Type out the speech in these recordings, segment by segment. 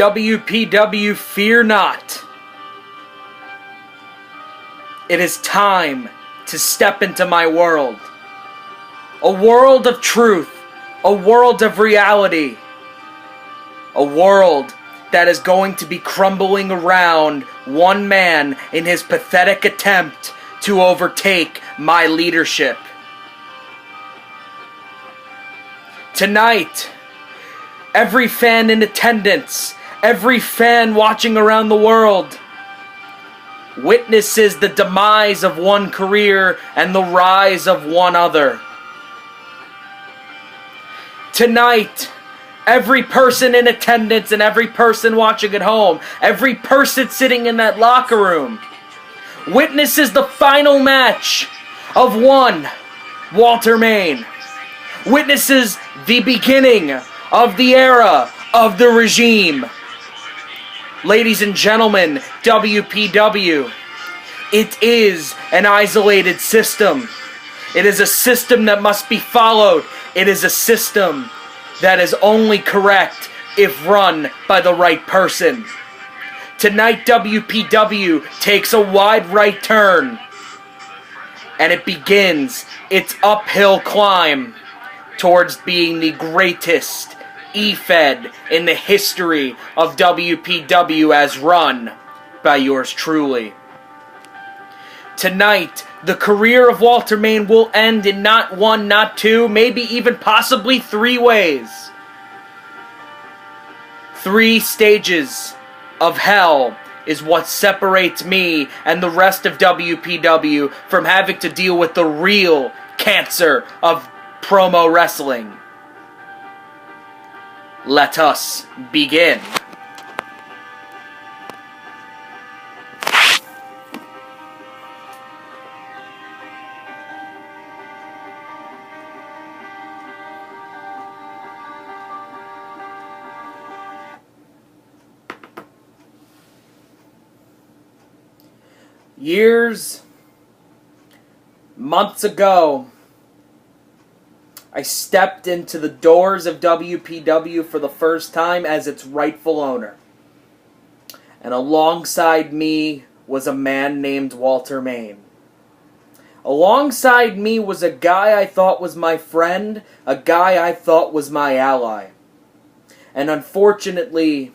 WPW, fear not. It is time to step into my world. A world of truth. A world of reality. A world that is going to be crumbling around one man in his pathetic attempt to overtake my leadership. Tonight, every fan in attendance, every fan watching around the world, witnesses the demise of one career and the rise of one other. Tonight, every person in attendance and every person watching at home, every person sitting in that locker room, witnesses the final match of one Walter Main. Witnesses the beginning of the era of the regime. Ladies and gentlemen, WPW, it is an isolated system. It is a system that must be followed. It is a system that is only correct if run by the right person. Tonight, WPW takes a wide right turn, and it begins its uphill climb towards being the greatest E-Fed in the history of WPW as run by yours truly. Tonight, the career of Walter Main will end in not one, not two, maybe even possibly 3 ways. 3 stages of hell is what separates me and the rest of WPW from having to deal with the real cancer of promo wrestling. Let us begin. Years, months ago, I stepped into the doors of WPW for the first time as its rightful owner. And alongside me was a man named Walter Main. Alongside me was a guy I thought was my friend, a guy I thought was my ally. And unfortunately,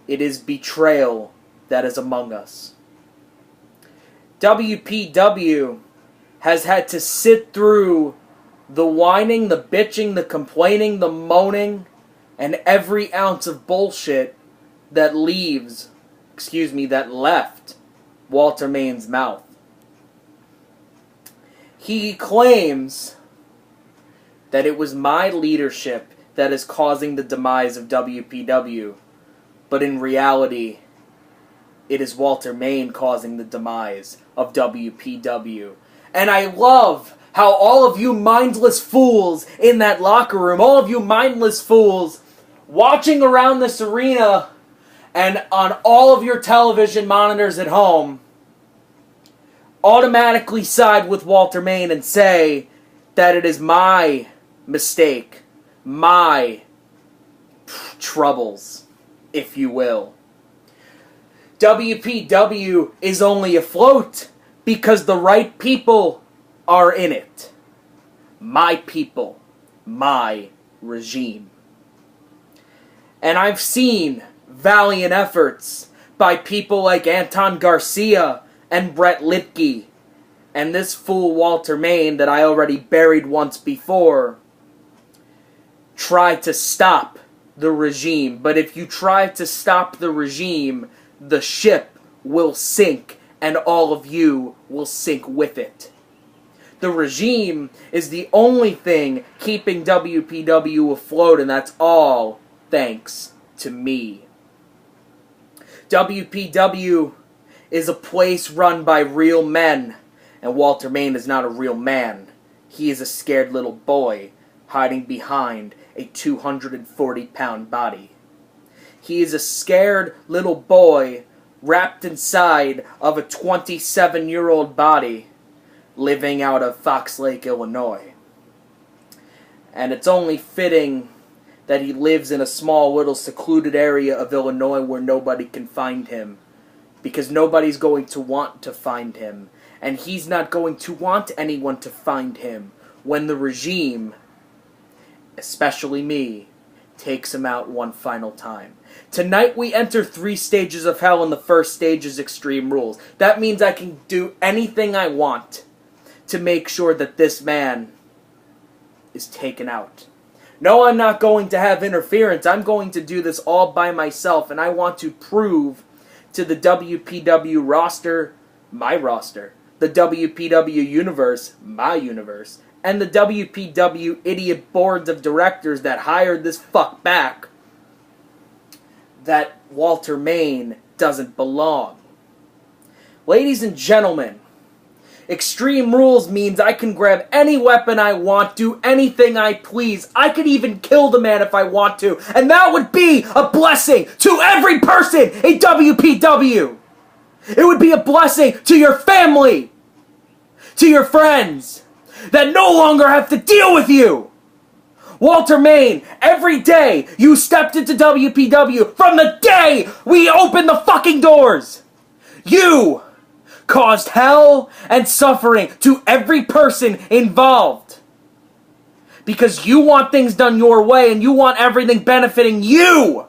it is betrayal that is among us. WPW has had to sit through the whining, the bitching, the complaining, the moaning, and every ounce of bullshit that left Walter Main's mouth. He claims that it was my leadership that is causing the demise of WPW, but in reality, it is Walter Main causing the demise of WPW. And I love how all of you mindless fools in that locker room, all of you mindless fools watching around this arena and on all of your television monitors at home, automatically side with Walter Main and say that it is my mistake, my troubles, if you will. WPW is only afloat because the right people are in it. My people, my regime. And I've seen valiant efforts by people like Anton Garcia and Brett Lipke and this fool Walter Main that I already buried once before try to stop the regime. But if you try to stop the regime, the ship will sink, and all of you will sink with it. The regime is the only thing keeping WPW afloat, and that's all thanks to me. WPW is a place run by real men, and Walter Main is not a real man. He is a scared little boy hiding behind a 240-pound body. He is a scared little boy wrapped inside of a 27-year-old body living out of Fox Lake, Illinois. And it's only fitting that he lives in a small little secluded area of Illinois where nobody can find him. Because nobody's going to want to find him. And he's not going to want anyone to find him when the regime, especially me, takes him out one final time. Tonight we enter 3 stages of hell, and the first stage is Extreme Rules. That means I can do anything I want to make sure that this man is taken out. No, I'm not going to have interference. I'm going to do this all by myself, and I want to prove to the WPW roster, my roster, the WPW universe, my universe, and the WPW idiot boards of directors that hired this fuck back, that Walter Main doesn't belong. Ladies and gentlemen, Extreme Rules means I can grab any weapon I want, do anything I please. I could even kill the man if I want to, and that would be a blessing to every person in WPW. It would be a blessing to your family, to your friends, that no longer have to deal with you. Walter Main, every day you stepped into WPW, from the day we opened the fucking doors, you caused hell and suffering to every person involved. Because you want things done your way and you want everything benefiting you.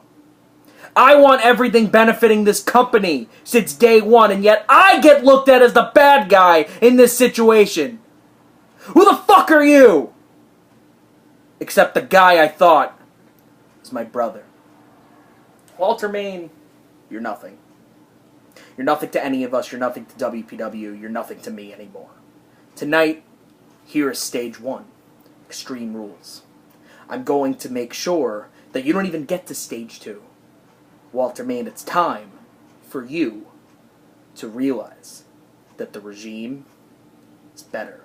I want everything benefiting this company since day one, and yet I get looked at as the bad guy in this situation. Who the fuck are you? Except the guy I thought was my brother. Walter Main, you're nothing. You're nothing to any of us. You're nothing to WPW. You're nothing to me anymore. Tonight, here is stage 1. Extreme Rules. I'm going to make sure that you don't even get to stage 2. Walter Main, it's time for you to realize that the regime is better